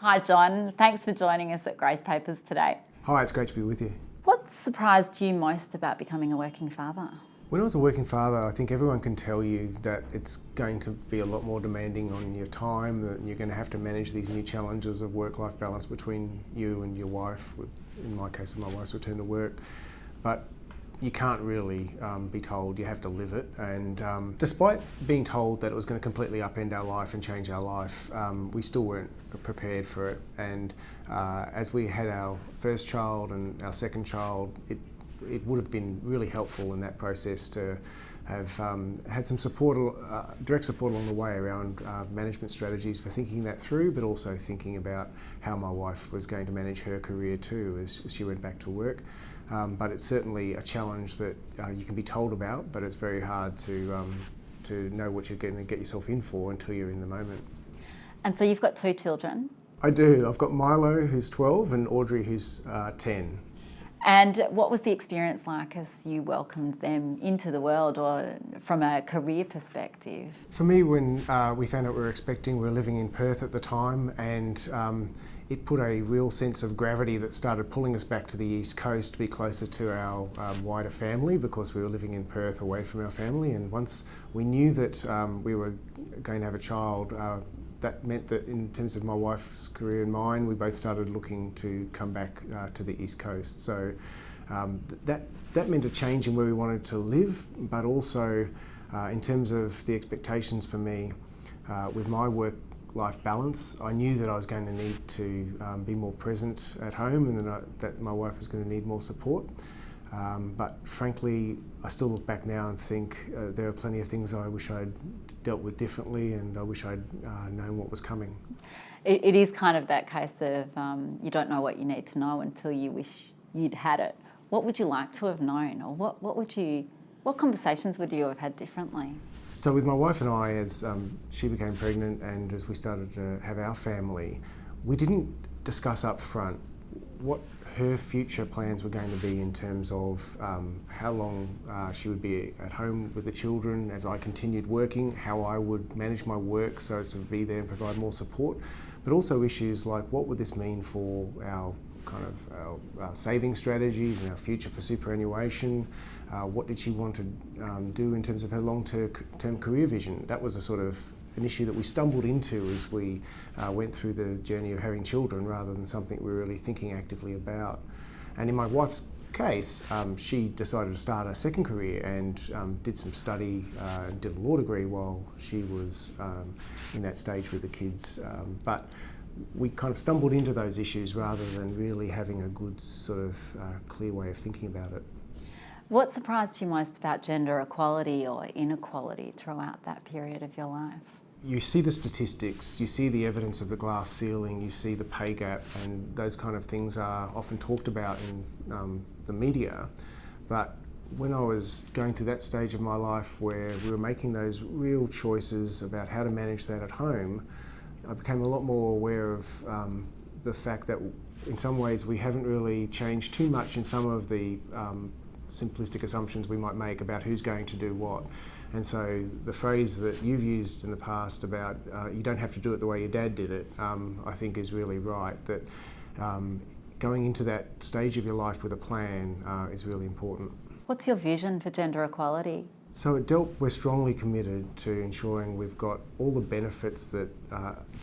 Hi John, thanks for joining us at Grace Papers today. Hi, it's great to be with you. What surprised you most about becoming a working father? When I was a working father, I think everyone can tell you that it's going to be a lot more demanding on your time, that you're going to have to manage these new challenges of work-life balance between you and your wife, in my case, with my wife's return to work. But you can't really be told, you have to live it. And despite being told that it was going to completely upend our life and change our life, we still weren't prepared for it. And as we had our first child and our second child, it would have been really helpful in that process to have had some support, direct support along the way around management strategies for thinking that through, but also thinking about how my wife was going to manage her career too as she went back to work. But it's certainly a challenge that you can be told about, but it's very hard to know what you're going to get yourself in for until you're in the moment. And so you've got two children? I do. I've got Milo, who's 12, and Audrey, who's 10. And what was the experience like as you welcomed them into the world, or from a career perspective? For me, when we found out we were expecting, we were living in Perth at the time, and it put a real sense of gravity that started pulling us back to the East Coast to be closer to our wider family, because we were living in Perth away from our family. And once we knew that we were going to have a child, that meant that in terms of my wife's career and mine, we both started looking to come back to the East Coast. So that meant a change in where we wanted to live, but also in terms of the expectations for me with my work-life balance, I knew that I was going to need to be more present at home, and that my wife was going to need more support. But frankly, I still look back now and think there are plenty of things I wish I'd dealt with differently, and I wish I'd known what was coming. It is kind of that case of you don't know what you need to know until you wish you'd had it. What would you like to have known, or what conversations would you have had differently? So with my wife and I, as she became pregnant and as we started to have our family, we didn't discuss up front what her future plans were going to be in terms of how long she would be at home with the children as I continued working, how I would manage my work so as to be there and provide more support, but also issues like what would this mean for our saving strategies and our future for superannuation. What did she want to do in terms of her long-term career vision? That was an issue that we stumbled into as we went through the journey of having children, rather than something we were really thinking actively about. And in my wife's case, she decided to start a second career and did some study and did a law degree while she was in that stage with the kids. But we kind of stumbled into those issues rather than really having a good clear way of thinking about it. What surprised you most about gender equality or inequality throughout that period of your life? You see the statistics, you see the evidence of the glass ceiling, you see the pay gap, and those kind of things are often talked about in the media. But when I was going through that stage of my life where we were making those real choices about how to manage that at home, I became a lot more aware of the fact that in some ways we haven't really changed too much in some of the simplistic assumptions we might make about who's going to do what. And so the phrase that you've used in the past about you don't have to do it the way your dad did it, I think is really right, that going into that stage of your life with a plan is really important. What's your vision for gender equality? So at DELWP, we're strongly committed to ensuring we've got all the benefits that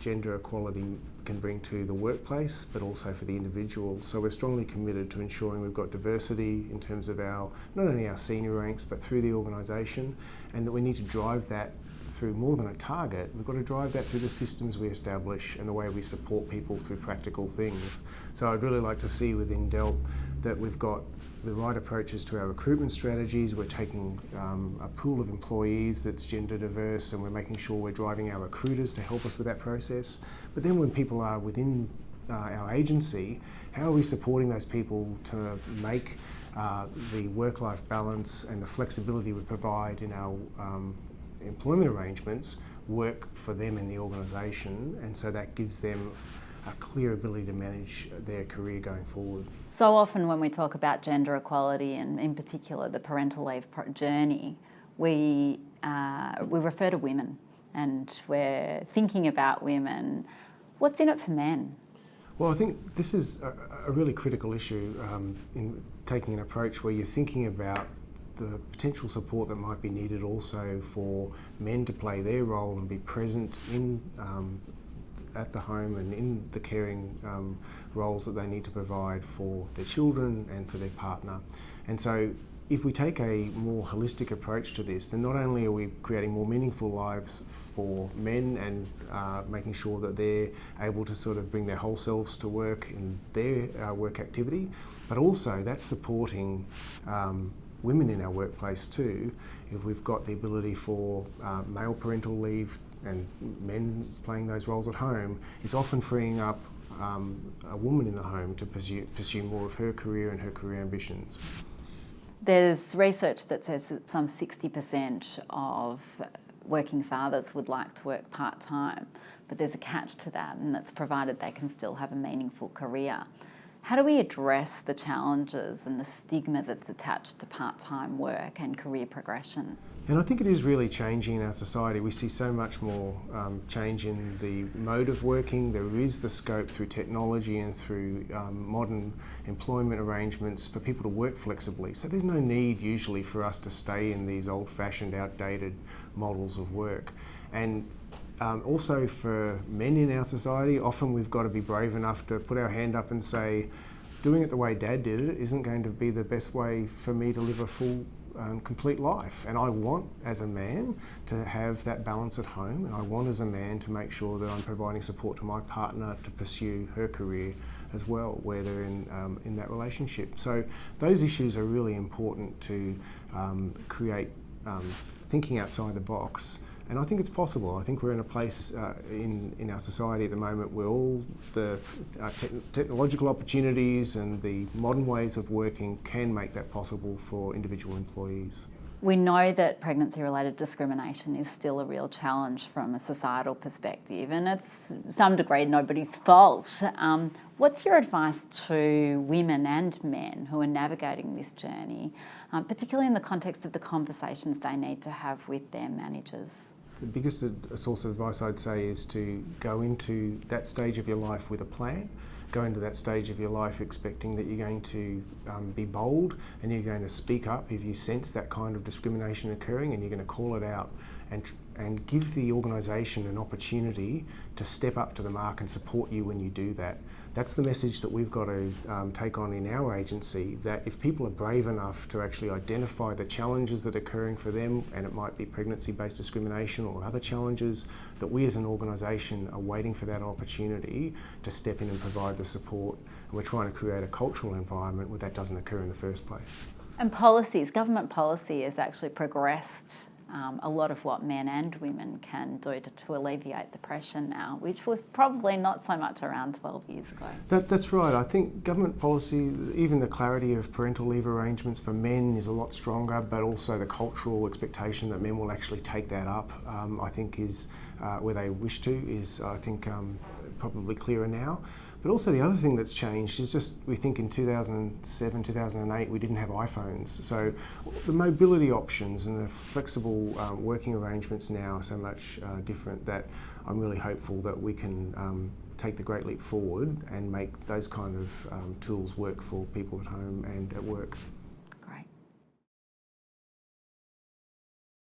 gender equality can bring to the workplace, but also for the individual. So we're strongly committed to ensuring we've got diversity in terms of not only our senior ranks, but through the organisation, and that we need to drive that through more than a target. We've got to drive that through the systems we establish and the way we support people through practical things. So I'd really like to see within DELWP that we've got the right approaches to our recruitment strategies. We're taking a pool of employees that's gender diverse, and we're making sure we're driving our recruiters to help us with that process. But then when people are within our agency, how are we supporting those people to make the work-life balance and the flexibility we provide in our employment arrangements work for them in the organisation, and so that gives them a clear ability to manage their career going forward. So often when we talk about gender equality, and in particular the parental leave journey, we refer to women, and we're thinking about women. What's in it for men? Well, I think this is a really critical issue in taking an approach where you're thinking about the potential support that might be needed also for men to play their role and be present in at the home and in the caring roles that they need to provide for their children and for their partner. And so if we take a more holistic approach to this, then not only are we creating more meaningful lives for men and making sure that they're able to sort of bring their whole selves to work in their work activity, but also that's supporting women in our workplace too. If we've got the ability for male parental leave and men playing those roles at home, it's often freeing up a woman in the home to pursue more of her career and her career ambitions. There's research that says that some 60% of working fathers would like to work part-time, but there's a catch to that, and that's provided they can still have a meaningful career. How do we address the challenges and the stigma that's attached to part-time work and career progression? And I think it is really changing in our society. We see so much more change in the mode of working. There is the scope through technology and through modern employment arrangements for people to work flexibly. So there's no need usually for us to stay in these old-fashioned, outdated models of work. And also for men in our society, often we've got to be brave enough to put our hand up and say, doing it the way Dad did it isn't going to be the best way for me to live a full complete life. And I want, as a man, to have that balance at home, and I want, as a man, to make sure that I'm providing support to my partner to pursue her career as well, where they're in that relationship. So those issues are really important to create thinking outside the box. And I think it's possible. I think we're in a place in our society at the moment where all the technological opportunities and the modern ways of working can make that possible for individual employees. We know that pregnancy-related discrimination is still a real challenge from a societal perspective, and it's to some degree nobody's fault. What's your advice to women and men who are navigating this journey, particularly in the context of the conversations they need to have with their managers? The biggest source of advice I'd say is to go into that stage of your life with a plan. Go into that stage of your life expecting that you're going to be bold and you're going to speak up if you sense that kind of discrimination occurring, and you're going to call it out and give the organisation an opportunity to step up to the mark and support you when you do that. That's the message that we've got to take on in our agency, that if people are brave enough to actually identify the challenges that are occurring for them, and it might be pregnancy-based discrimination or other challenges, that we as an organisation are waiting for that opportunity to step in and provide the support. And we're trying to create a cultural environment where that doesn't occur in the first place. And policies, government policy has actually progressed a lot of what men and women can do to alleviate the pressure now, which was probably not so much around 12 years ago. That's right. I think government policy, even the clarity of parental leave arrangements for men is a lot stronger, but also the cultural expectation that men will actually take that up, I think is where they wish to, is I think probably clearer now. But also the other thing that's changed is just, we think in 2007, 2008, we didn't have iPhones. So the mobility options and the flexible working arrangements now are so much different that I'm really hopeful that we can take the great leap forward and make those kind of tools work for people at home and at work.